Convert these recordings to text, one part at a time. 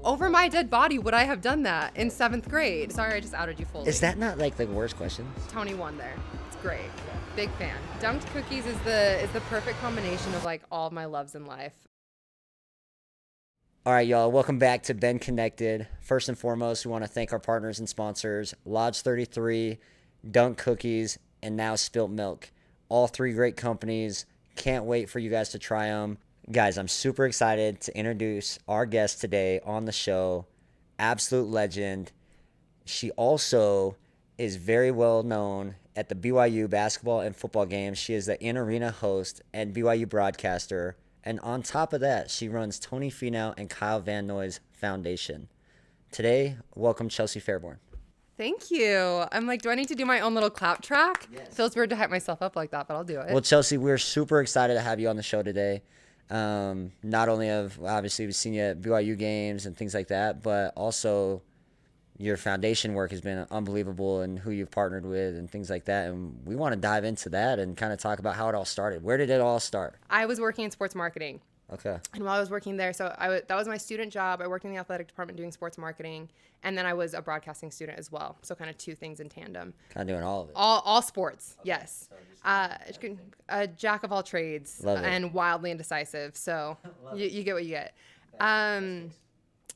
over my dead body would I have done that in 7th grade? Sorry, I just outed you fully. Is that not like the worst question? Tony won there. It's great. Big fan. Dunked cookies is the perfect combination of like all of my loves in life. All right, y'all. Welcome back to Benconnected. First and foremost, we want to thank our partners and sponsors, Lodge 33, Dunk Cookies, and now Spilt Milk. All three great companies. Can't wait for you guys to try them. Guys, I'm super excited to introduce our guest today on the show. Absolute legend. She also is very well known at the BYU basketball and football games. She is the in-arena host and BYU broadcaster. And on top of that, she runs Tony Finau and Kyle Van Noys Foundation. Today, welcome Chelsea Fairborn. Thank you. I'm like, do I need to do my own little clap track? Yes. Feels weird to hype myself up like that, but I'll do it. Well, Chelsea, we're super excited to have you on the show today. Not only have, obviously, we've seen you at BYU games and things like that, but also your foundation work has been unbelievable and who you've partnered with and things like that. And we want to dive into that and kind of talk about how it all started. Where did it all start? I was working in sports marketing. Okay. And while I was working there, that was my student job. I worked in the athletic department doing sports marketing, and then I was a broadcasting student as well. So kind of two things in tandem. Kind of doing all of it. All sports, okay. Yes. A jack of all trades and wildly indecisive. So you get what you get.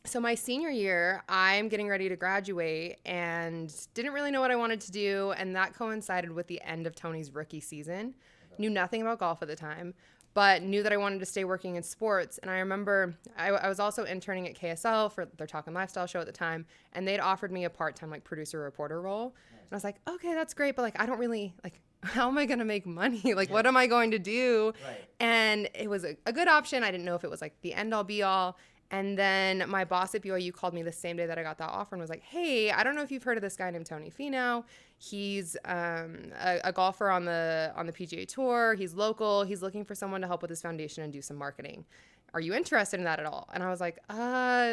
So my senior year, I'm getting ready to graduate and didn't really know what I wanted to do, and that coincided with the end of Tony's rookie season. Okay. Knew nothing about golf at the time, but knew that I wanted to stay working in sports. And I remember I was also interning at KSL for their Talk and Lifestyle show at the time, and they'd offered me a part-time like producer reporter role. Nice. And I was like, okay, that's great, but like I don't really like, how am I going to make money? Like, what am I going to do? Right. And it was a good option. I didn't know if it was like the end all be all. And then my boss at BYU called me the same day that I got that offer and was like, hey, I don't know if you've heard of this guy named Tony Finau. He's a golfer on the PGA Tour. He's local. He's looking for someone to help with his foundation and do some marketing. Are you interested in that at all? And I was like,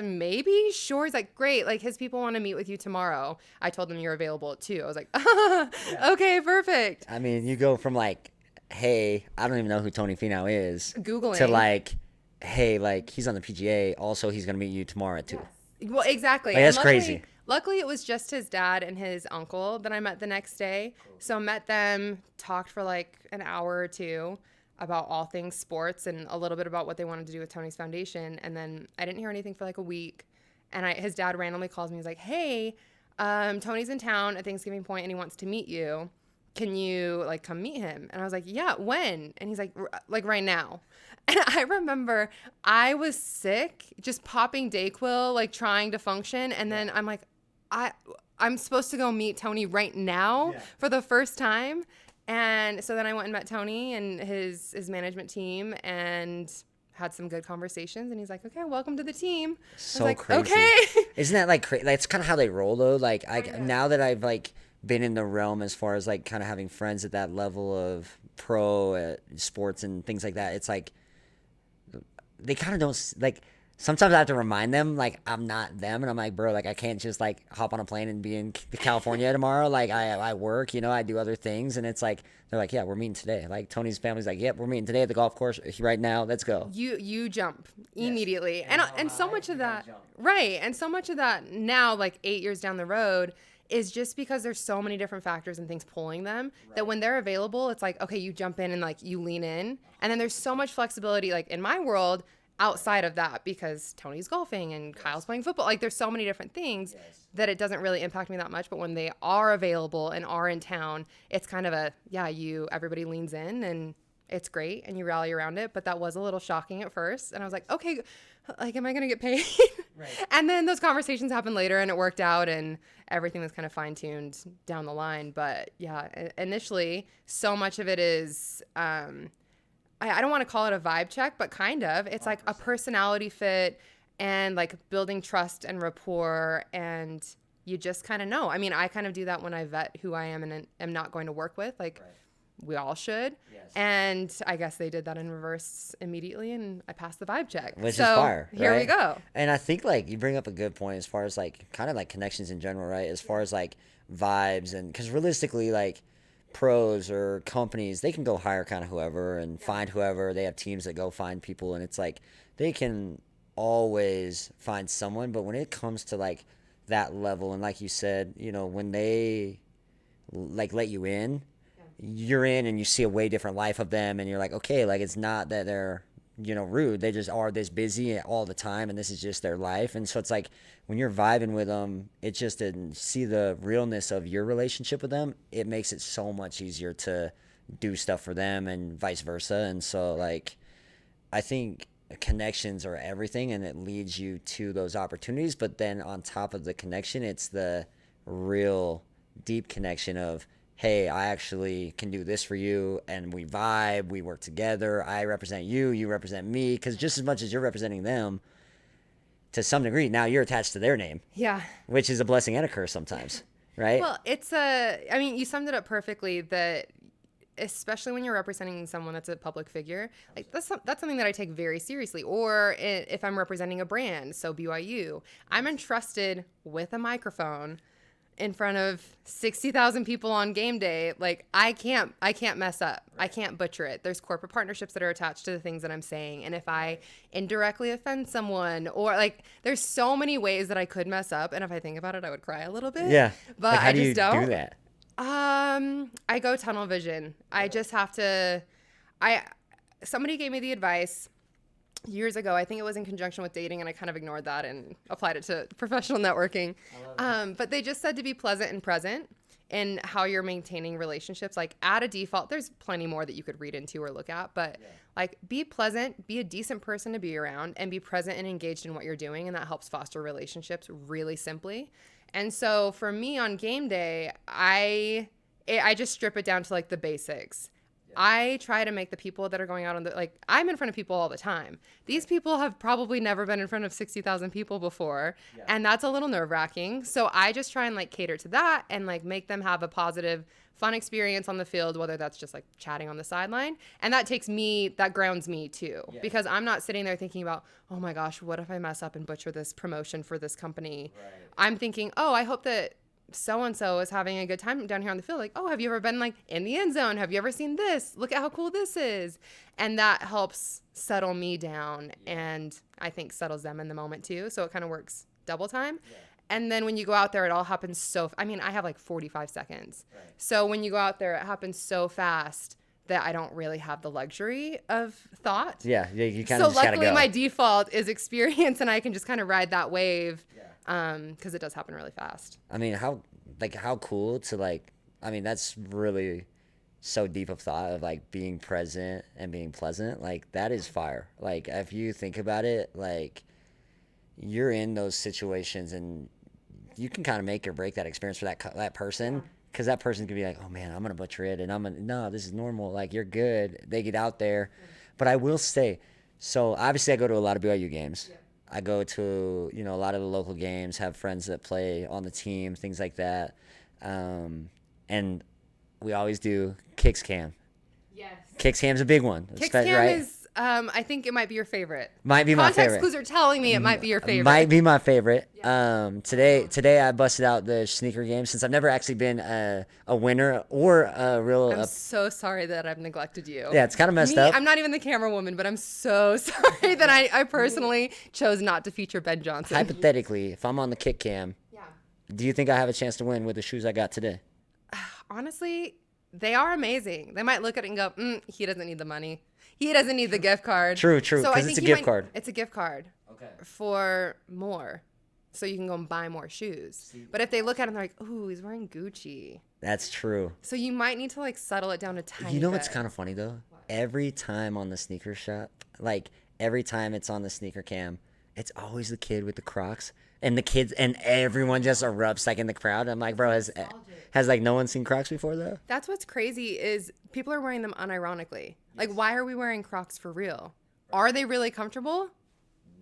maybe, sure. He's like, great. Like, his people want to meet with you tomorrow. I told them you're available at 2. I was like, okay, perfect. I mean, you go from like, hey, I don't even know who Tony Finau is. Googling. To like, hey, like, he's on the PGA. Also, he's going to meet you tomorrow at 2. Yes. Well, exactly. Like, that's crazy. Luckily, it was just his dad and his uncle that I met the next day. Cool. So met them, talked for like an hour or two about all things sports and a little bit about what they wanted to do with Tony's foundation. And then I didn't hear anything for like a week. And his dad randomly calls me. He's like, hey, Tony's in town at Thanksgiving Point and he wants to meet you. Can you like come meet him? And I was like, yeah, when? And he's like right now. And I remember I was sick, just popping Dayquil, like trying to function. And then I'm like, I'm supposed to go meet Tony right now for the first time. And so then I went and met Tony and his management team and had some good conversations. And he's like, okay, welcome to the team. So I was like, crazy. Okay. Isn't that like crazy? That's kind of how they roll though. Like now that I've like been in the realm as far as like kind of having friends at that level of pro sports and things like that, it's like they kind of don't like. Sometimes I have to remind them like I'm not them, and I'm like, bro, like I can't just like hop on a plane and be in California tomorrow. Like I work, I do other things, and it's like they're like, yeah, we're meeting today. Like Tony's family's like, yep, we're meeting today at the golf course right now. Let's go. You jump immediately, and so much of that, right? And so much of that now, like 8 years down the road, is just because there's so many different factors and things pulling them that when they're available, it's like, okay, you jump in and like you lean in. And then there's so much flexibility, like in my world, outside of that, because Tony's golfing and Kyle's playing football. Like there's so many different things that it doesn't really impact me that much. But when they are available and are in town, it's kind of everybody leans in and it's great and you rally around it. But that was a little shocking at first. And I was like, okay, like, am I going to get paid? Right. And then those conversations happened later and it worked out and everything was kind of fine-tuned down the line. But yeah, initially, so much of it is, I don't want to call it a vibe check, but kind of. It's 100%. Like a personality fit and like building trust and rapport, and you just kind of know. I mean, I kind of do that when I vet who I am and am not going to work with. Like, we all should. Yes. And I guess they did that in reverse immediately, and I passed the vibe check. Which is fire, here right? We go. And I think like you bring up a good point as far as like kind of like connections in general, right? As far as like vibes, and because realistically, like pros or companies, they can go hire kind of whoever and find whoever. They have teams that go find people, and it's like they can always find someone. But when it comes to like that level, and like you said, you know, when they like let you in, you're in and you see a way different life of them, and you're like, okay, like it's not that they're, you know, rude. They just are this busy all the time, and this is just their life. And so it's like when you're vibing with them, it just didn't see the realness of your relationship with them. It makes it so much easier to do stuff for them and vice versa. And so like, I think connections are everything, and it leads you to those opportunities. But then on top of the connection, it's the real deep connection of, hey, I actually can do this for you, and we vibe, we work together, I represent you, you represent me, because just as much as you're representing them, to some degree, now you're attached to their name. Yeah. Which is a blessing and a curse sometimes, right? Well, I mean, you summed it up perfectly, that especially when you're representing someone that's a public figure, like that's something that I take very seriously. Or if I'm representing a brand, so BYU, I'm entrusted with a microphone in front of 60,000 people on game day. Like I can't mess up. I can't butcher it. There's corporate partnerships that are attached to the things that I'm saying. And if I indirectly offend someone, or like there's so many ways that I could mess up. And if I think about it, I would cry a little bit. Yeah. But like, how I do just you don't do that? I go tunnel vision. I just have to, somebody gave me the advice years ago. I think it was in conjunction with dating, and I kind of ignored that and applied it to professional networking. But they just said to be pleasant and present in how you're maintaining relationships. Like at a default, there's plenty more that you could read into or look at, but like be pleasant, be a decent person to be around, and be present and engaged in what you're doing. And that helps foster relationships really simply. And so for me on game day, I just strip it down to like the basics. I try to make the people that are going out on like, I'm in front of people all the time. These people have probably never been in front of 60,000 people before. And that's a little nerve wracking. So I just try and like cater to that and like make them have a positive, fun experience on the field, whether that's just like chatting on the sideline. And that grounds me too, because I'm not sitting there thinking about, oh my gosh, what if I mess up and butcher this promotion for this company? Right. I'm thinking, oh, I hope that so-and-so is having a good time down here on the field. Like, oh, have you ever been like in the end zone? Have you ever seen this? Look at how cool this is. And that helps settle me down, and I think settles them in the moment too. So it kind of works double time. And then when you go out there, it all happens I have like 45 seconds. Right. So when you go out there, it happens so fast that I don't really have the luxury of thought. Yeah, you kind of just gotta go. So luckily my default is experience, and I can just kind of ride that wave. Because it does happen really fast. I mean, how cool to like, I mean, that's really so deep of thought of like being present and being pleasant. Like that is fire. Like if you think about it, like you're in those situations and you can kind of make or break that experience for that person. Because that person could be like, oh man, I'm going to butcher it. And no, this is normal. Like you're good. They get out there. But I will say, so obviously I go to a lot of BYU games. I go to, you know, a lot of the local games, have friends that play on the team, things like that. And we always do Kicks Cam. Yes. Kicks Cam's a big one. Kicks Cam right? Is, I think it might be your favorite. Might be my favorite. Context clues are telling me it might be your favorite. Might be my favorite. Yeah. Today I busted out the sneaker game since I've never actually been a winner or a real. I'm so sorry that I've neglected you. Yeah, it's kind of messed up. I'm not even the camera woman, but I'm so sorry that I personally chose not to feature Ben Johnson. Hypothetically, if I'm on the Kick Cam, do you think I have a chance to win with the shoes I got today? Honestly, they are amazing. They might look at it and go, he doesn't need the money. He doesn't need the gift card. True. Because it's a gift card. It's a gift card. Okay. For more. So you can go and buy more shoes. But if they look at him, they're like, ooh, he's wearing Gucci. That's true. So you might need to like settle it down a tiny bit. You know what's kind of funny though? What? Every time on the sneaker shop, like every time it's on the sneaker cam, it's always the kid with the Crocs. And the kids and everyone just erupts like in the crowd. I'm like, bro, has like no one seen Crocs before though? That's what's crazy is people are wearing them unironically. Like, why are we wearing Crocs for real? Are they really comfortable?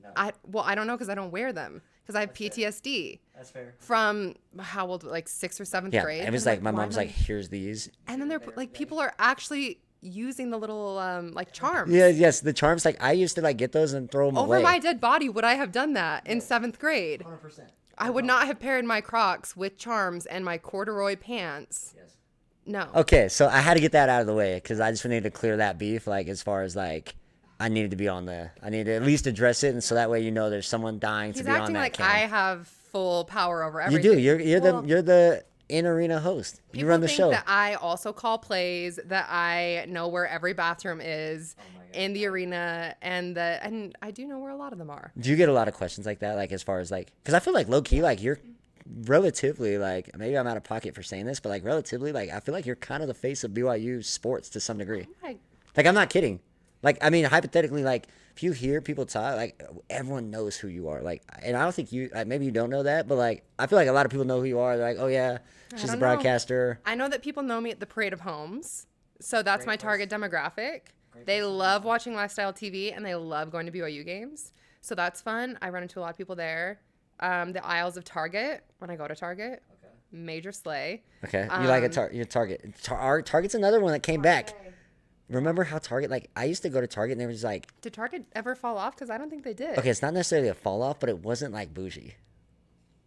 No. I don't know because I don't wear them because I have PTSD. That's fair. From how old? Like 6th or 7th grade. Yeah, it was like my mom's like, here's these. And then they're like, people are actually using the little like charms. Yes, the charms. Like I used to like get those and throw them away. Over my dead body, would I have done that in 7th grade? 100%. I would not have paired my Crocs with charms and my corduroy pants. Yes. No. Okay, so I had to get that out of the way because I just needed to clear that beef. Like as far as like, I needed to be on there. I needed to at least address it, and so that way there's someone dying to be on that. He's acting like I have full power over You everything. do. You're the in-arena host. You run the show. People think that I also call plays, that I know where every bathroom is in the arena, and I do know where a lot of them are. Do you get a lot of questions like that, like as far as like, because I feel like low-key, like you're relatively, like, maybe I'm out of pocket for saying this, but like relatively, like I feel like you're kind of the face of BYU sports to some degree. Like, I'm not kidding. Like, I mean, hypothetically, like, if you hear people talk, like, everyone knows who you are. Like, and I don't think maybe you don't know that, but, like, I feel like a lot of people know who you are. They're like, oh, yeah, she's a broadcaster. I know that people know me at the Parade of Homes, so that's my target demographic. They love watching lifestyle TV, and they love going to BYU games, so that's fun. I run into a lot of people there. The aisles of Target, when I go to Target, major slay. Okay, you like your Target. Target's another one that came back. Remember how Target, like, I used to go to Target and they were just like... Did Target ever fall off? Because I don't think they did. Okay, it's not necessarily a fall off, but it wasn't, like, bougie.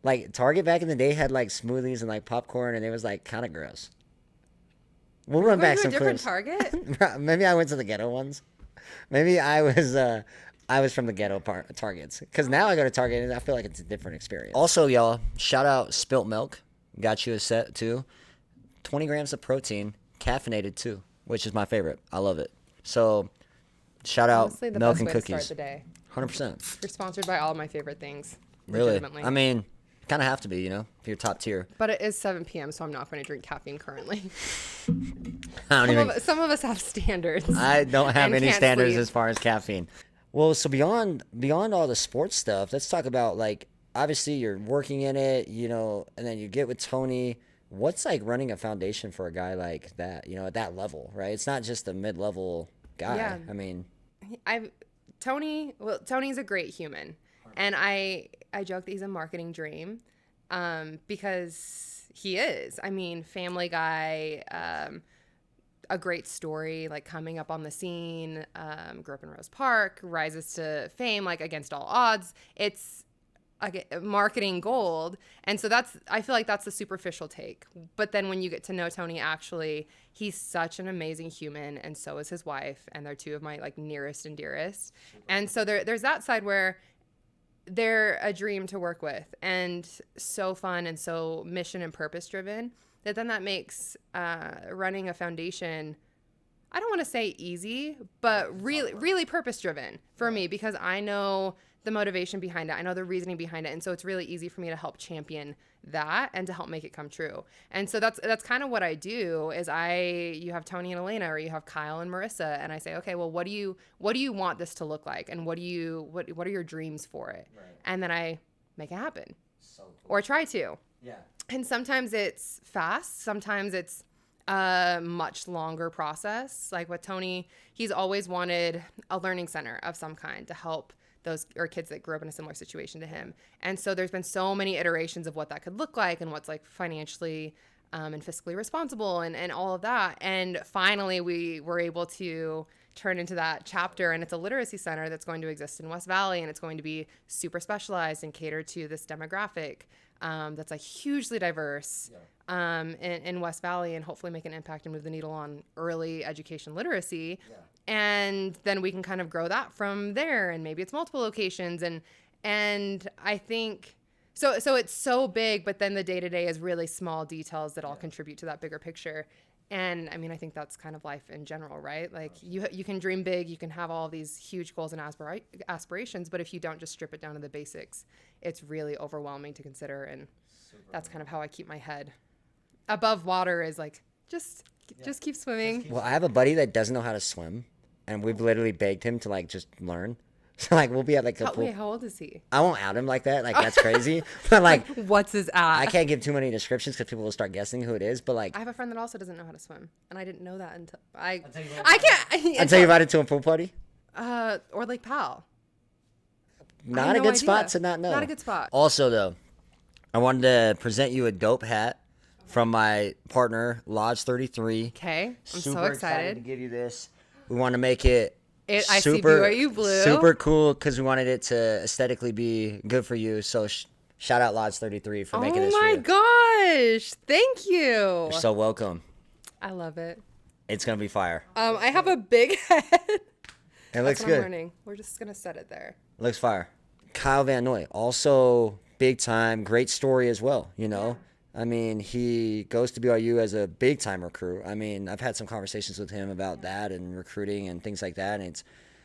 Like, Target back in the day had, like, smoothies and, like, popcorn, and it was, like, kind of gross. We'll run back some clips. Different Target? Maybe I went to the ghetto ones. Maybe I was from the ghetto Targets. Because now I go to Target and I feel like it's a different experience. Also, y'all, shout out Spilt Milk. Got you a set, too. 20 grams of protein, caffeinated, too. Which is my favorite. I love it. So, shout out Honestly, the Milk best and way Cookies. To start the day. 100%. You're sponsored by all of my favorite things. Really? I mean, kind of have to be, if you're top tier. But it is 7 p.m., so I'm not going to drink caffeine currently. Some of us have standards. I don't have any standards as far as caffeine. Well, so beyond all the sports stuff, let's talk about, like, obviously you're working in it, and then you get with Tony. What's like running a foundation for a guy like that, at that level, right? It's not just a mid-level guy. Yeah. I mean, Tony's a great human. And I joke that he's a marketing dream, because he is. I mean, family guy, a great story, like coming up on the scene, grew up in Rose Park, rises to fame, like against all odds. It's marketing gold. And so I feel like that's the superficial take. But then when you get to know Tony, actually, he's such an amazing human, and so is his wife, and they're two of my like nearest and dearest. And so there's that side where they're a dream to work with, and so fun and so mission and purpose driven, that makes running a foundation, I don't want to say easy, but really, really purpose driven for me, because I know the motivation behind it. I know the reasoning behind it. And so it's really easy for me to help champion that and to help make it come true. And so that's kind of what I do is you have Tony and Elena, or you have Kyle and Marissa, and I say, okay, well, what do you want this to look like? And what are your dreams for it? Right. And then I make it happen. So cool. Or try to. Yeah. And sometimes it's fast. Sometimes it's a much longer process. Like with Tony, he's always wanted a learning center of some kind to help those or kids that grew up in a similar situation to him. And so there's been so many iterations of what that could look like and what's like financially and fiscally responsible and all of that. And finally, we were able to turn into that chapter, and it's a literacy center that's going to exist in West Valley, and it's going to be super specialized and cater to this demographic that's like hugely diverse in West Valley, and hopefully make an impact and move the needle on early education literacy. Yeah. And then we can kind of grow that from there, and maybe it's multiple locations. And I think, so it's so big, but then the day-to-day is really small details that all contribute to that bigger picture. And I mean, I think that's kind of life in general, right? Like you can dream big, you can have all these huge goals and aspirations, but if you don't just strip it down to the basics, it's really overwhelming to consider. And that's kind of how I keep my head above water, is like, just keep swimming. Well, I have a buddy that doesn't know how to swim, and we've literally begged him to like just learn. So like we'll be at like a pool. Wait, how old is he? I won't out him like that. Like that's crazy. But like, what's his at? I can't give too many descriptions because people will start guessing who it is. But like, I have a friend that also doesn't know how to swim, and I didn't know that until I tell you about it to a pool party. Or Lake Powell. Not a good spot to not know. Not a good spot. Also though, I wanted to present you a dope hat from my partner Lodge 33. Okay, I'm super so excited to give you this. We want to make it. I see BYU blue. Super cool because we wanted it to aesthetically be good for you. So shout out Lodge 33 for making this. Oh my gosh. Thank you. You're so welcome. I love it. It's going to be fire. I have a big head. It looks That's what good. I'm learning. We're just going to set it there. Looks fire. Kyle Van Noy, also big time, great story as well, you know. Yeah. I mean, he goes to BYU as a big time recruit. I mean, I've had some conversations with him about that and recruiting and things like that. And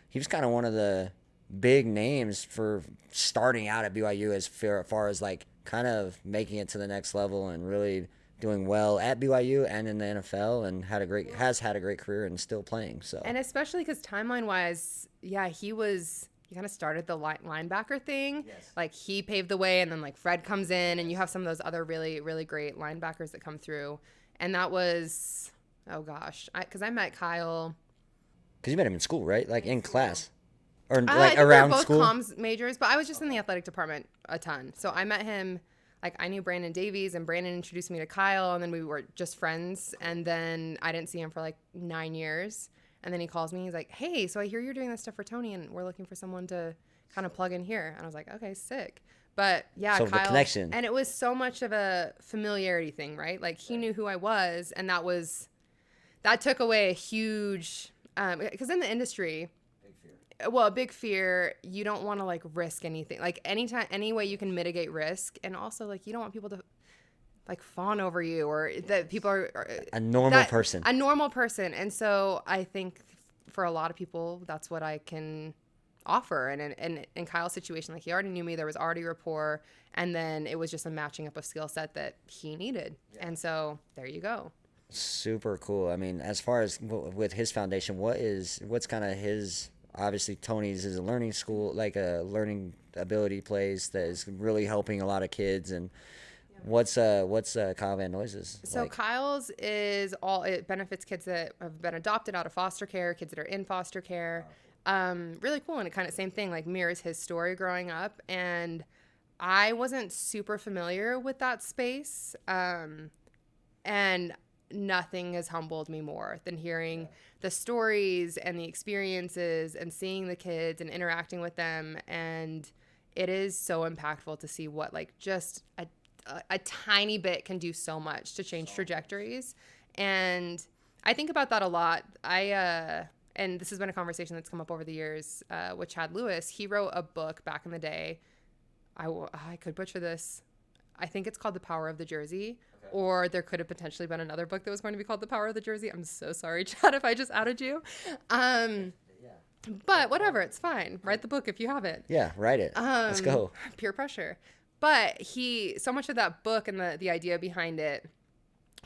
he was kind of one of the big names for starting out at BYU as far as like kind of making it to the next level and really doing well at BYU and in the NFL, and has had a great career and still playing. So, and especially because timeline wise, he kind of started the linebacker thing. Yes. Like he paved the way, and then like Fred comes in, and you have some of those other really, really great linebackers that come through. And that was, oh gosh, because I met Kyle. Because you met him in school, right? Like in class. Or I like think around we were both school? comms majors, but I was just in the athletic department a ton. So I met him, like I knew Brandon Davies, and Brandon introduced me to Kyle, and then we were just friends. And then I didn't see him for like 9 years. And then he calls me. He's like, hey, so I hear you're doing this stuff for Tony, and we're looking for someone to kind of plug in here. And I was like, okay, sick. But yeah, so Kyle. The connection. And it was so much of a familiarity thing, right? Like he knew who I was, and that took away a huge, because in the industry, a big fear, you don't want to like risk anything. Like any way you can mitigate risk. And also like, you don't want people to like fawn over you, or that people are a normal person. And so I think for a lot of people, that's what I can offer. And in Kyle's situation, like he already knew me, there was already rapport, and then it was just a matching up of skill set that he needed. Yeah. And so there you go. Super cool. I mean, as far as with his foundation, what's kind of his, obviously Tony's is a learning school, like a learning ability place that is really helping a lot of kids. And what's Kyle Van Noys's? So like? Kyle's it benefits kids that have been adopted out of foster care, kids that are in foster care. Really cool. And it kind of same thing, like mirrors his story growing up. And I wasn't super familiar with that space. And nothing has humbled me more than hearing the stories and the experiences and seeing the kids and interacting with them. And it is so impactful to see what like just a tiny bit can do so much to change trajectories. And I think about that a lot. And this has been a conversation that's come up over the years with Chad Lewis. He wrote a book back in the day. I could butcher this. I think it's called The Power of the Jersey. Okay. Or there could have potentially been another book that was going to be called The Power of the Jersey. I'm so sorry, Chad, if I just outed you. But whatever, it's fine. Write the book if you have it. Yeah, write it. Let's go. Peer pressure. But so much of that book and the idea behind it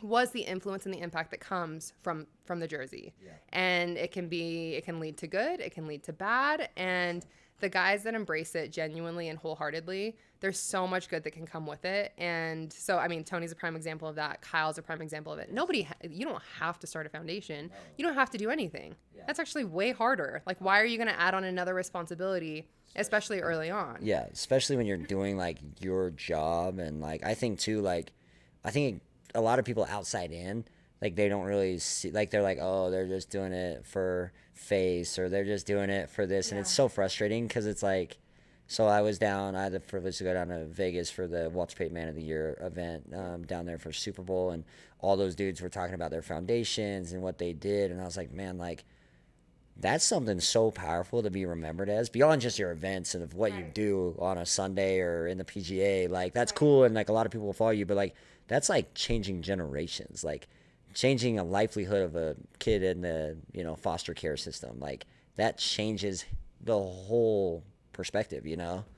was the influence and the impact that comes from the Jersey. Yeah. And it can lead to good, it can lead to bad. And the guys that embrace it genuinely and wholeheartedly, there's so much good that can come with it. And so, I mean, Tony's a prime example of that. Kyle's a prime example of it. You don't have to start a foundation. No. You don't have to do anything. Yeah. That's actually way harder. Like, why are you going to add on another responsibility, especially early on? Yeah, especially when you're doing, like, your job. And, like, I think, too, like, a lot of people outside in, like, they don't really see, like, they're like, oh, they're just doing it for face, or they're just doing it for this. Yeah. And it's so frustrating because it's like, so I had the privilege to go down to Vegas for the Walter Payton Man of the Year event down there for Super Bowl, and all those dudes were talking about their foundations and what they did. And I was like, man, like, that's something so powerful to be remembered as, beyond just your events and of what you do on a Sunday or in the PGA. Like, that's cool, and like a lot of people will follow you, but like, that's like changing generations, like changing a livelihood of a kid in the foster care system. Like, that changes the whole perspective,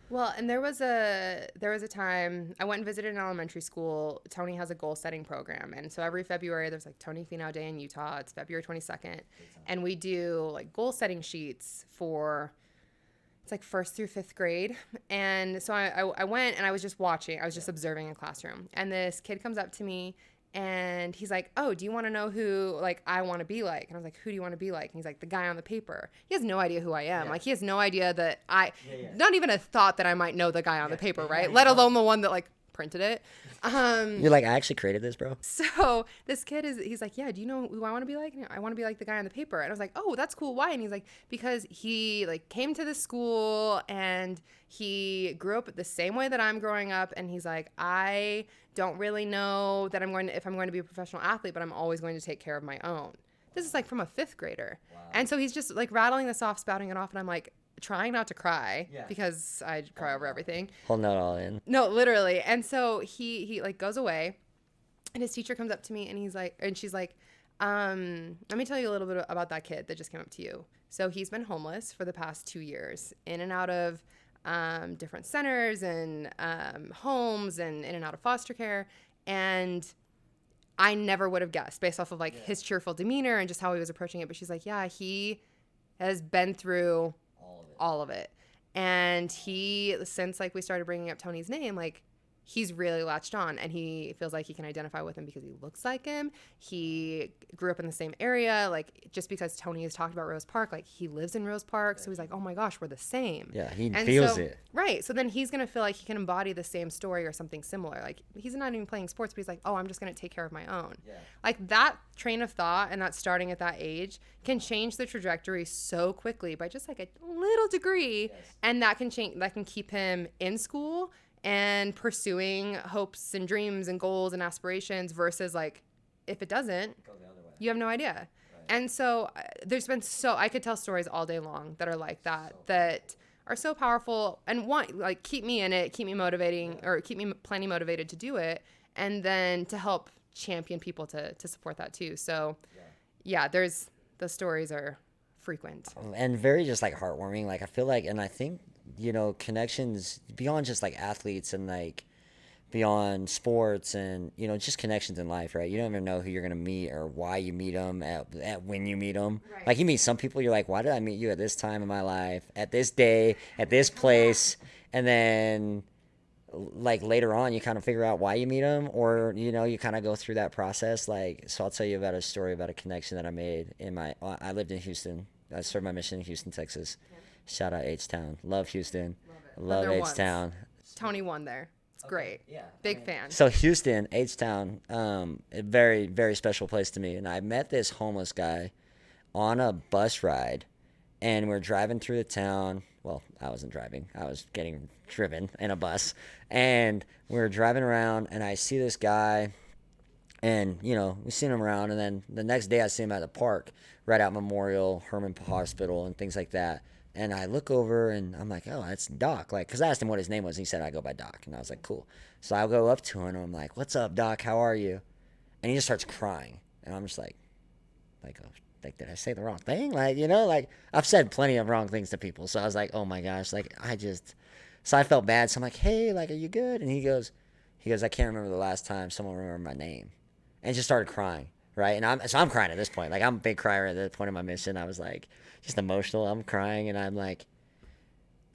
Well, and there was a time I went and visited an elementary school. Tony has a goal setting program, and so every February there's like Tony Finau Day in Utah. It's February 22nd, and we do like goal setting sheets for, it's like 1st through 5th grade. And so I went, and I was just watching. I was just observing a classroom, and this kid comes up to me. And he's like, oh, do you want to know who, like, I want to be like? And I was like, who do you want to be like? And he's like, the guy on the paper. He has no idea who I am. Yeah. Like, he has no idea that not even a thought that I might know the guy on the paper, right? Let alone the one that, like, printed it. You're like, I actually created this, bro. So this kid he's like, yeah, do you know who I want to be like? I want to be like the guy on the paper. And I was like, oh, that's cool. Why? And he's like, because he like came to the school and he grew up the same way that I'm growing up. And he's like, I don't really know that if I'm going to be a professional athlete, but I'm always going to take care of my own. This is like from a 5th grader. Wow. And so he's just like rattling this off, spouting it off. And I'm like trying not to cry because I cry over everything. Holding it all in. No, literally. And so he like goes away and his teacher comes up to me and she's like, let me tell you a little bit about that kid that just came up to you. So he's been homeless for the past 2 years, in and out of different centers and homes and in and out of foster care. And I never would have guessed based off of like his cheerful demeanor and just how he was approaching it. But she's like, yeah, he has been through all of it. And he, since like we started bringing up Tony's name, like he's really latched on and he feels like he can identify with him because he looks like him. He grew up in the same area. Like just because Tony has talked about Rose Park, like he lives in Rose Park. So he's like, oh my gosh, we're the same. Yeah, he feels it. Right. So then he's going to feel like he can embody the same story or something similar. Like he's not even playing sports, but he's like, oh, I'm just going to take care of my own. Yeah. Like that train of thought and that starting at that age can change the trajectory so quickly by just like a little degree. Yes. And that can change, that can keep him in school and pursuing hopes and dreams and goals and aspirations versus like, if it doesn't, go the other way. You have no idea. Right. And so there's been I could tell stories all day long that are like that, that are so powerful and like keep me in it, keep me motivating or keep me plenty motivated to do it. And then to help champion people to support that too. So the stories are frequent. And very just like heartwarming. Like I feel like, and I think, you know, connections beyond just like athletes and like beyond sports and, you know, just connections in life, right? You don't even know who you're going to meet or why you meet them at when you meet them. Right. Like you meet some people, you're like, why did I meet you at this time in my life, at this day, at this place? And then like later on, you kind of figure out why you meet them or, you know, you kind of go through that process. Like, so I'll tell you about a story about a connection that I made I lived in Houston. I served my mission in Houston, Texas. Yeah. Shout out H-Town. Love Houston. Love H-Town. Tony won there. It's great. Yeah. Big fan. So Houston, H-Town, a very, very special place to me. And I met this homeless guy on a bus ride. And we're driving through the town. Well, I wasn't driving. I was getting driven in a bus. And we're driving around, and I see this guy. And, you know, we seen him around. And then the next day I see him at the park, right out Memorial, Herman Hospital, and things like that. And I look over, and I'm like, oh, that's Doc. Like, because I asked him what his name was. And he said, I go by Doc. And I was like, cool. So I go up to him, and I'm like, what's up, Doc? How are you? And he just starts crying. And I'm just like, did I say the wrong thing? Like, you know, like, I've said plenty of wrong things to people. So I was like, oh, my gosh. Like, so I felt bad. So I'm like, hey, like, are you good? And he goes, I can't remember the last time someone remembered my name. And just started crying, right? And I'm crying at this point. Like, I'm a big crier at the point of my mission. I was like, just emotional. I'm crying, and I'm like,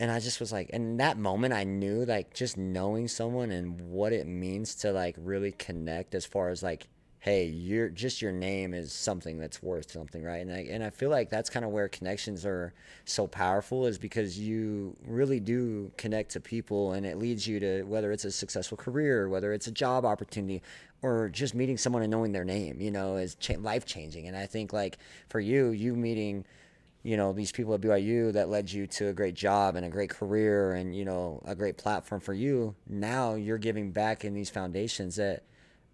and I just was like, in that moment, I knew, like, just knowing someone and what it means to, like, really connect as far as, like, hey, your name is something that's worth something, right? And I feel like that's kind of where connections are so powerful, is because you really do connect to people, and it leads you to, whether it's a successful career, whether it's a job opportunity, or just meeting someone and knowing their name, you know, is life-changing. And I think, like, for you meeting, you know, these people at BYU that led you to a great job and a great career and, you know, a great platform for you, now you're giving back in these foundations that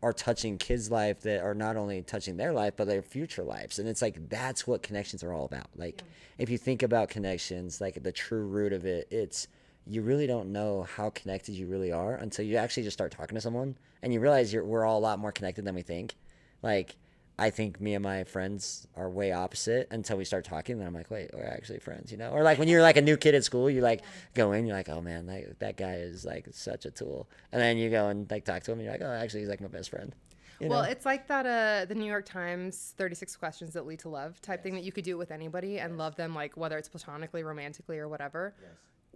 are touching kids' life, that are not only touching their life, but their future lives. And it's like, that's what connections are all about. Like, if you think about connections, like the true root of it, it's, you really don't know how connected you really are until you actually just start talking to someone and you realize we're all a lot more connected than we think. Like, I think me and my friends are way opposite until we start talking. And then I'm like, wait, we're actually friends, you know? Or like when you're like a new kid at school, you like go in, you're like, oh man, like that guy is like such a tool. And then you go and like talk to him and you're like, oh, actually he's like my best friend. You know? It's like that, the New York Times 36 questions that lead to love type thing that you could do with anybody and love them, like whether it's platonically, romantically, or whatever.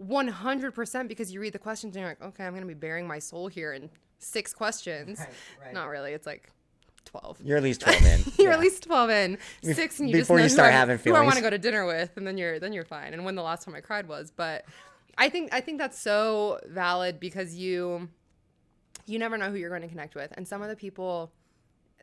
100%, because you read the questions and you're like, okay, I'm going to be bearing my soul here in 6 questions. Right. Not really. It's like 12. You're at least 12 in. You're at least 12 in. 6, and you before just you start having feelings. Who I want to go to dinner with, and then you're fine. And when the last time I cried was, but I think that's so valid, because you never know who you're going to connect with, and some of the people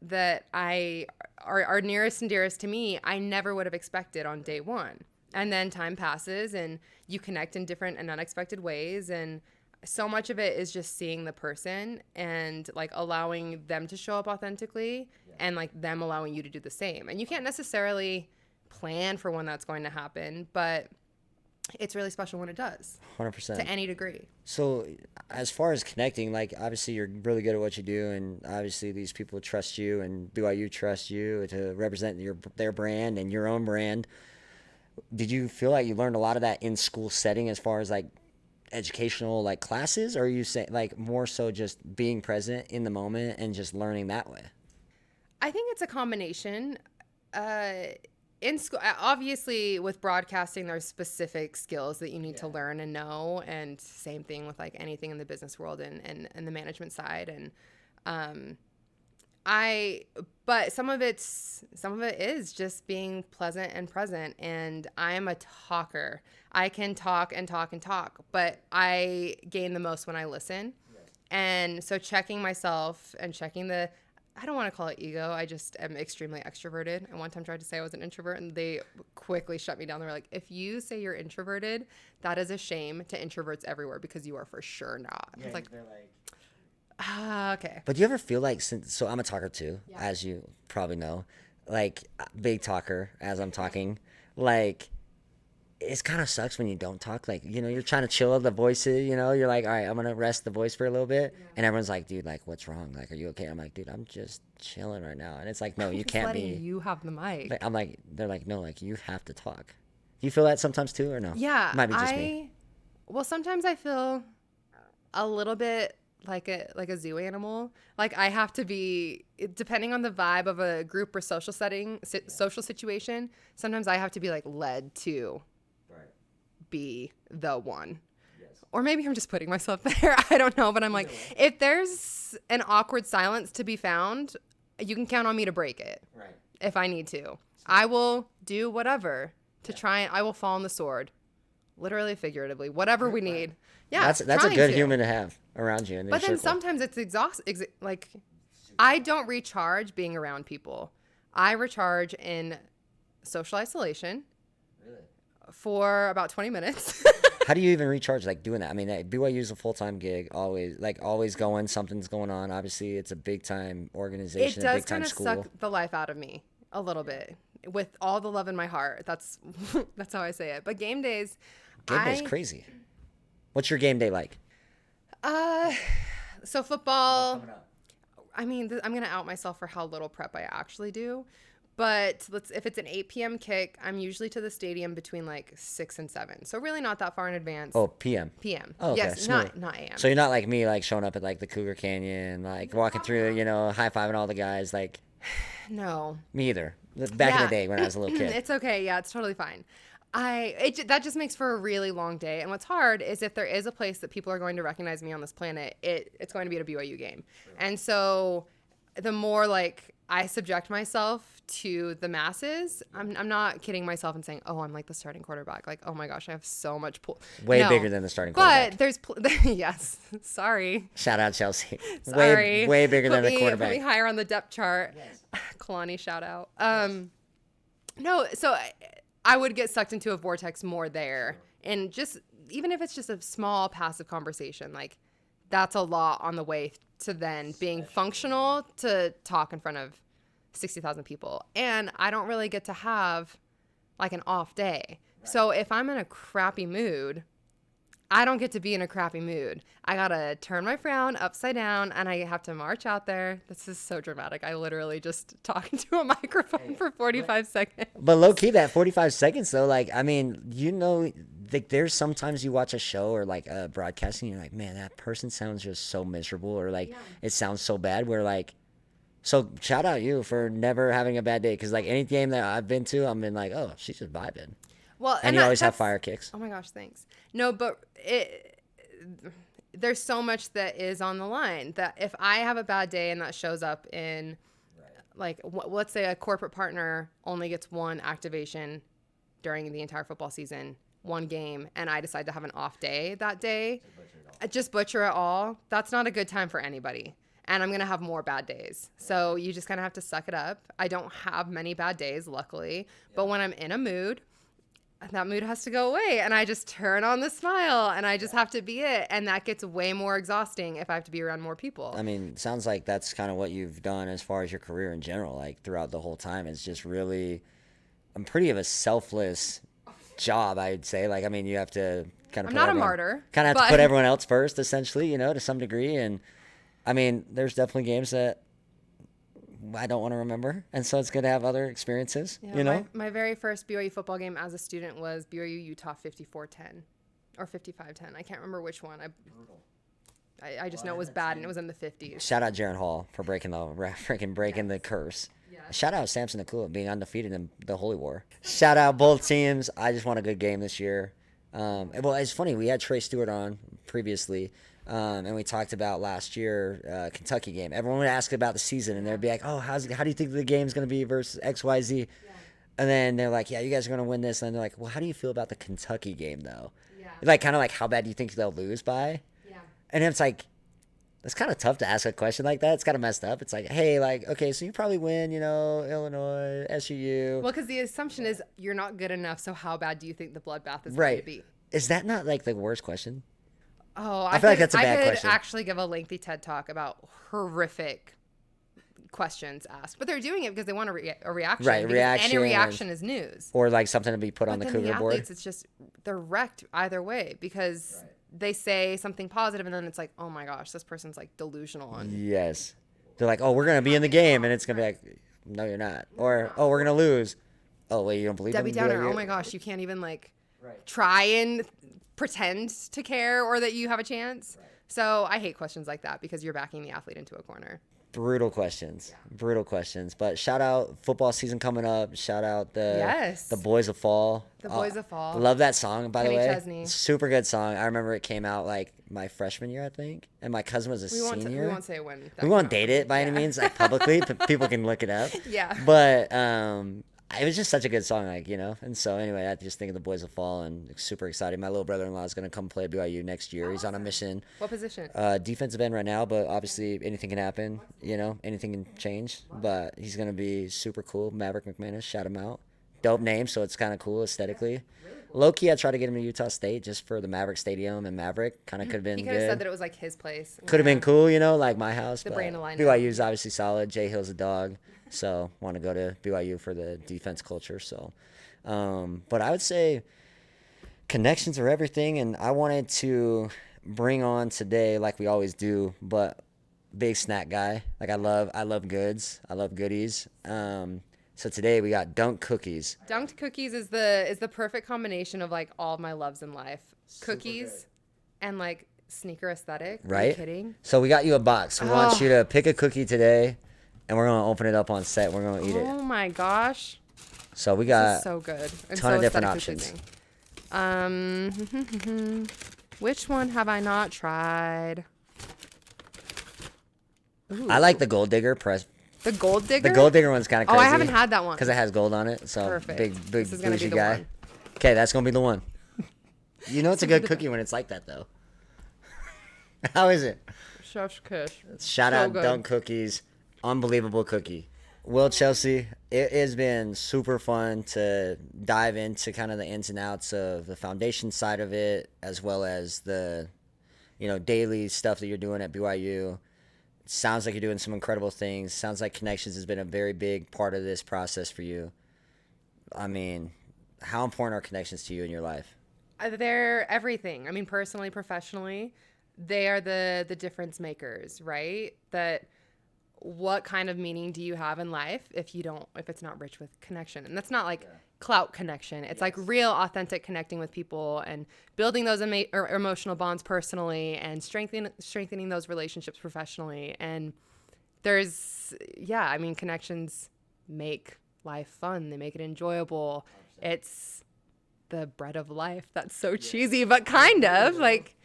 that are nearest and dearest to me, I never would have expected on day one. And then time passes, and you connect in different and unexpected ways, and so much of it is just seeing the person and like allowing them to show up authentically and like them allowing you to do the same. And you can't necessarily plan for when that's going to happen, but it's really special when it does. 100%. To any degree. So as far as connecting, like obviously you're really good at what you do, and obviously these people trust you and BYU trusts you to represent their brand and your own brand. Did you feel like you learned a lot of that in school setting as far as like educational like classes, or are you saying like more so just being present in the moment and just learning that way? I think it's a combination. In school, obviously with broadcasting, there's specific skills that you need to learn and know, and same thing with like anything in the business world and the management side. And but some of it is just being pleasant and present. And I am a talker. I can talk and talk and talk, but I gain the most when I listen. And so checking myself and checking I don't want to call it ego. I just am extremely extroverted. I one time tried to say I was an introvert, and they quickly shut me down. They were like, if you say you're introverted, that is a shame to introverts everywhere, because you are for sure not. I was like, okay. But do you ever feel like, so I'm a talker too, as you probably know, like big talker as I'm talking, like it kind of sucks when you don't talk. Like, you know, you're trying to chill the voices, you know, you're like, all right, I'm going to rest the voice for a little bit. Yeah. And everyone's like, dude, like, what's wrong? Like, are you okay? I'm like, dude, I'm just chilling right now. And it's like, no, you can't be. You have the mic. Like, I'm like, they're like, no, like, you have to talk. Do you feel that sometimes too, or no? Yeah. It might be just me. Well, sometimes I feel a little bit like a zoo animal. Like I have to be, depending on the vibe of a group or social setting, social situation, sometimes I have to be like led to be the one. Or maybe I'm just putting myself there. I don't know. But I'm like, if there's an awkward silence to be found, you can count on me to break it. Right. If I need to. I will do whatever to try, and I will fall on the sword. Literally, figuratively. Whatever we need. Yeah. That's a good human to have around you. But then sometimes it's exhausting. Like, I don't recharge being around people. I recharge in social isolation. For about 20 minutes. How do you even recharge, like, doing that? I mean, BYU is a full-time gig, always going, something's going on. Obviously, it's a big-time organization, a big-time school. It does kind of suck the life out of me a little bit, with all the love in my heart. That's how I say it. But game days... Game day's crazy. What's your game day like? So football... I mean, I'm going to out myself for how little prep I actually do. But if it's an 8 p.m. kick, I'm usually to the stadium between like 6 and 7. So really not that far in advance. Oh, p.m. p.m. Oh, okay. Yes, not a.m. So you're not like me, like showing up at like the Cougar Canyon, like walking through, you know, high-fiving all the guys, like. No. Me either. Back in the day when I was a little kid. It's okay. Yeah, it's totally fine. That just makes for a really long day. And what's hard is if there is a place that people are going to recognize me on this planet, it's going to be at a BYU game. Sure. And so the more like I subject myself to the masses, I'm not kidding myself and saying, oh, I'm like the starting quarterback. Like, oh my gosh, I have so much pull. Way bigger than the starting quarterback. But there's, yes, sorry. Shout out Chelsea. Sorry. Way bigger than the quarterback. Put me higher on the depth chart. Yes. Kalani, shout out. No, so I would get sucked into a vortex more there. Sure. And just, even if it's just a small passive conversation, like that's a lot on the way to then being functional to talk in front of 60,000 people. And I don't really get to have like an off day. Right. So if I'm in a crappy mood, I don't get to be in a crappy mood. I gotta turn my frown upside down and I have to march out there. This is so dramatic. I literally just talking to a microphone for 45 seconds. But low key, that 45 seconds though, like, I mean, you know, like there's sometimes you watch a show or like a broadcasting, you're like, man, that person sounds just so miserable, or like it sounds so bad. Where like, so shout out you for never having a bad day, because like any game that I've been to, I've been like, oh, she's just vibing. Well, and you always have fire kicks. Oh my gosh, thanks. No, but there's so much that is on the line that if I have a bad day and that shows up in, like, let's say a corporate partner only gets one activation during the entire football season, one game, and I decide to have an off day that day, just butcher it all. That's not a good time for anybody. And I'm going to have more bad days. So you just kind of have to suck it up. I don't have many bad days, luckily. But when I'm in a mood, that mood has to go away, and I just turn on the smile, and I just have to be it, and that gets way more exhausting if I have to be around more people. I mean, sounds like that's kind of what you've done as far as your career in general, like throughout the whole time. It's just really, I'm pretty of a selfless job, I'd say. Like, I mean, you have to kind of I'm not a martyr, kind of have to put everyone else first, essentially, to some degree. And I mean, there's definitely games that I don't want to remember, and so it's good to have other experiences. My very first BYU football game as a student was BYU Utah 54-10 or 55-10. I can't remember which one. I just know it was bad, and it was in the 50s. Shout out Jaron Hall for breaking the curse. Yes. Shout out Samson Nakula being undefeated in the Holy War. Shout out both teams. I just want a good game this year. Well, it's funny, we had Trey Stewart on previously. And we talked about last year, Kentucky game. Everyone would ask about the season, and they'd be like, "Oh, how do you think the game's going to be versus XYZ?" Yeah. And then they're like, "Yeah, you guys are going to win this." And they're like, "Well, how do you feel about the Kentucky game, though?" Yeah. Like, kind of like, how bad do you think they'll lose by? Yeah. And it's like, it's kind of tough to ask a question like that. It's kind of messed up. It's like, hey, like, okay, so you probably win, Illinois, SUU. Well, because the assumption is you're not good enough, so how bad do you think the bloodbath is going to be? Is that not like the worst question? Oh, I feel like that's a bad question. I could actually give a lengthy TED talk about horrific questions asked, but they're doing it because they want a reaction. Right, reaction. Any reaction is news. Or like something to be put on the Cougar board. It's just, they're wrecked either way because they say something positive and then it's like, oh my gosh, this person's like delusional. Yes. They're like, oh, we're going to be in the game, and it's going to be like, no, you're not. Or, oh, we're going to lose. Oh, wait, you don't believe Debbie Downer, oh my gosh, you can't even like try and pretend to care or that you have a chance. Right. So I hate questions like that because you're backing the athlete into a corner. Brutal questions. But shout out football season coming up. Shout out the Boys of Fall. The Boys of Fall. Love that song, by Kenny the way. Chesney. Super good song. I remember it came out like my freshman year, I think, and my cousin was a senior. We won't say when. We won't date it by any means, like publicly. People can look it up. Yeah. But it was just such a good song, and so anyway, I just think of the Boys of Fall and super excited. My little brother-in-law is going to come play at BYU next year. He's on a mission. What position? Defensive end right now, but obviously anything can happen, anything can change, but he's going to be super cool. Maverick McManus, shout him out. Dope name, so it's kind of cool aesthetically. Low-key, I tried to get him to Utah State just for the Maverick Stadium, and Maverick kind of could have been good. He could have said that it was like his place. Could have been cool, like my house. The brain aligned. BYU's obviously solid. Jay Hill's a dog. So want to go to BYU for the defense culture. So, but I would say connections are everything. And I wanted to bring on today, like we always do, but big snack guy. Like I love goods. I love goodies. So today we got Dunk Cookies. Dunked Cookies is the perfect combination of like all of my loves in life. Super cookies good. And like sneaker aesthetic. Right? Are you kidding? So we got you a box. We want you to pick a cookie today. And we're going to open it up on set. We're going to eat it. Oh, my gosh. So we got this is so good. a ton of different options. Which one have I not tried? Ooh. I like the Gold Digger press. The Gold Digger? The Gold Digger one's kind of crazy. Oh, I haven't had that one. Because it has gold on it. So perfect. Big this is bougie guy. One. Okay, that's going to be the one. It's a good cookie when it's like that, though. How is it? Chef's kiss. Shout out Dunk Cookies. Unbelievable cookie. Well, Chelsea, it has been super fun to dive into kind of the ins and outs of the foundation side of it, as well as the, daily stuff that you're doing at BYU. It sounds like you're doing some incredible things. Sounds like connections has been a very big part of this process for you. I mean, how important are connections to you in your life? They're everything. I mean, personally, professionally, they are the difference makers, right? That what kind of meaning do you have in life if it's not rich with connection? And that's not like clout connection. It's like real authentic connecting with people and building those emotional bonds personally and strengthening those relationships professionally. And connections make life fun. They make it enjoyable. 100%. It's the bread of life. That's so cheesy, but kind of like,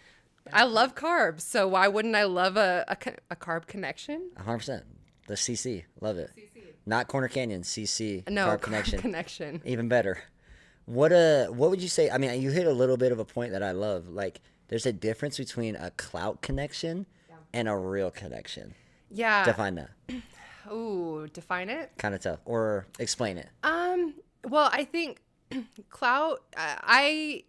I love carbs, so why wouldn't I love a carb connection? 100%. The CC. Love it. CC. Not Corner Canyon. CC. No, carb connection. Even better. What would you say? I mean, you hit a little bit of a point that I love. Like, there's a difference between a clout connection and a real connection. Yeah. Define that. Ooh, define it? Kind of tough. Or explain it. Well, I think Clout, I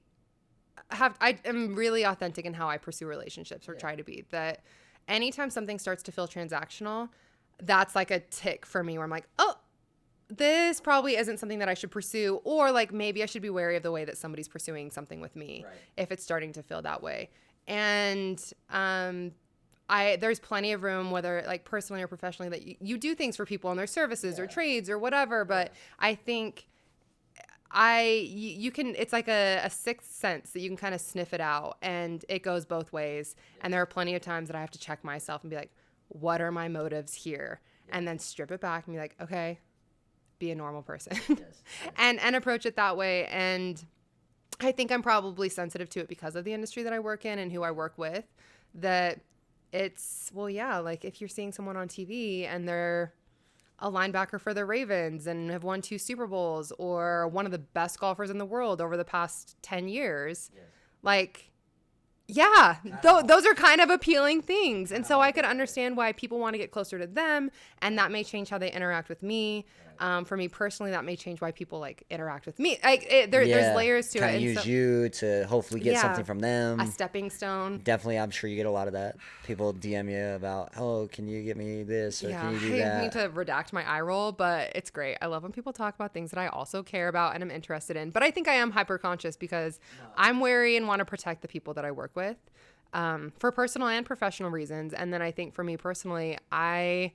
am really authentic in how I pursue relationships, or try to be. That anytime something starts to feel transactional, that's like a tick for me where I'm like, oh, this probably isn't something that I should pursue, or like maybe I should be wary of the way that somebody's pursuing something with me if it's starting to feel that way. And there's plenty of room, whether like personally or professionally, that you do things for people and their services or trades or whatever. But I think you can, it's like a sixth sense that you can kind of sniff it out, and it goes both ways. And there are plenty of times that I have to check myself and be like, what are my motives here? And then strip it back and be like, okay, be a normal person. and approach it that way. And I think I'm probably sensitive to it because of the industry that I work in and who I work with, that it's, well, yeah, like if you're seeing someone on TV and they're a linebacker for the Ravens and have won 2 Super Bowls, or one of the best golfers in the world over the past 10 years. Like, yeah, those are kind of appealing things. And so I could understand why people want to get closer to them, and that may change how they interact with me. For me personally, that may change why people like interact with me. Like there's layers to it. Kind of use you to hopefully get something from them. A stepping stone. Definitely, I'm sure you get a lot of that. People DM you about, oh, can you get me this, or can you do that? I need to redact my eye roll, but it's great. I love when people talk about things that I also care about and I'm interested in. But I think I am hyper conscious because I'm wary and want to protect the people that I work with, for personal and professional reasons. And then I think for me personally, I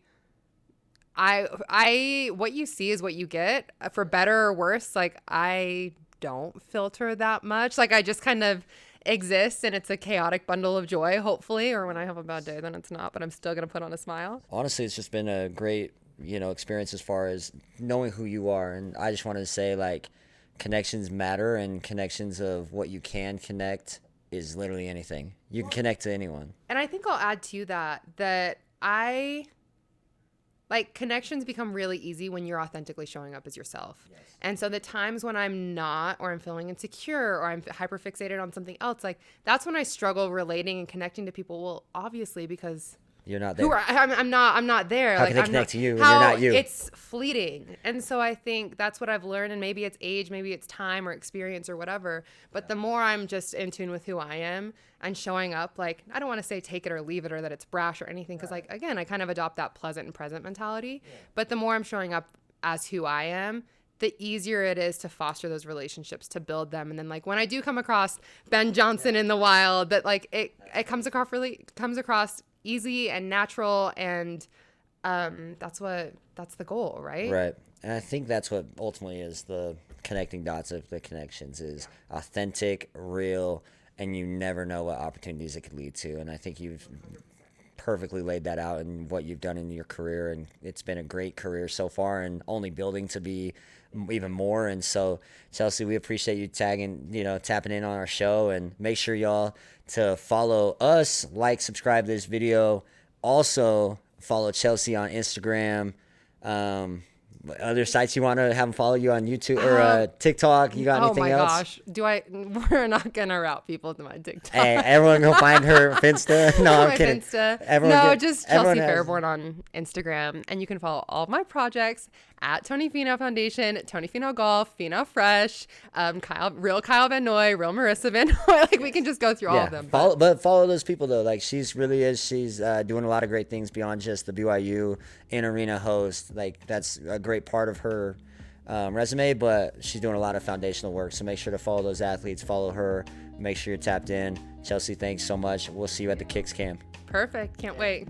what you see is what you get, for better or worse. Like, I don't filter that much. Like, I just kind of exist, and it's a chaotic bundle of joy, hopefully, or when I have a bad day, then it's not, but I'm still going to put on a smile. Honestly, it's just been a great, experience as far as knowing who you are. And I just wanted to say, like, connections matter, and connections of what you can connect is literally anything. You can connect to anyone. And I think I'll add to that like, connections become really easy when you're authentically showing up as yourself. Yes. And so the times when I'm not, or I'm feeling insecure, or I'm hyperfixated on something else, like, that's when I struggle relating and connecting to people. Well, obviously, because you're not there. I'm not there. How like, can they connect to you when you're not you? It's fleeting. And so I think that's what I've learned, and maybe it's age, maybe it's time or experience or whatever. But the more I'm just in tune with who I am and showing up, like, I don't want to say take it or leave it, or that it's brash or anything, because like, again, I kind of adopt that pleasant and present mentality. But the more I'm showing up as who I am, the easier it is to foster those relationships, to build them. And then, like, when I do come across Ben Johnson in the wild, that like it comes across easy and natural, and that's the goal, right? And I think that's what ultimately is the connecting dots of the connections, is authentic, real, and you never know what opportunities it could lead to. And I think you've perfectly laid that out in what you've done in your career, and it's been a great career so far, and only building to be even more. And so, Chelsea, we appreciate you tapping in on our show, and make sure y'all to follow us, like, subscribe to this video. Also follow Chelsea on Instagram. Other sites you want to have them follow you on YouTube or TikTok? You got anything else? Oh my gosh, we're not gonna route people to my TikTok. Hey, everyone go find her Finsta. No, I'm kidding. Finsta. Just Chelsea Fairborn on Instagram, and you can follow all of my projects at Tony Finau Foundation, Tony Finau Golf, Finau Fresh, Kyle Van Noys, real Marissa Van Noys. Like, we can just go through all of them. Follow those people though. Like, she's doing a lot of great things beyond just the BYU in-arena host. Like, that's a great part of her resume, but she's doing a lot of foundational work. So make sure to follow those athletes, follow her, make sure you're tapped in. Chelsea, thanks so much. We'll see you at the Kicks camp. Perfect. Can't wait.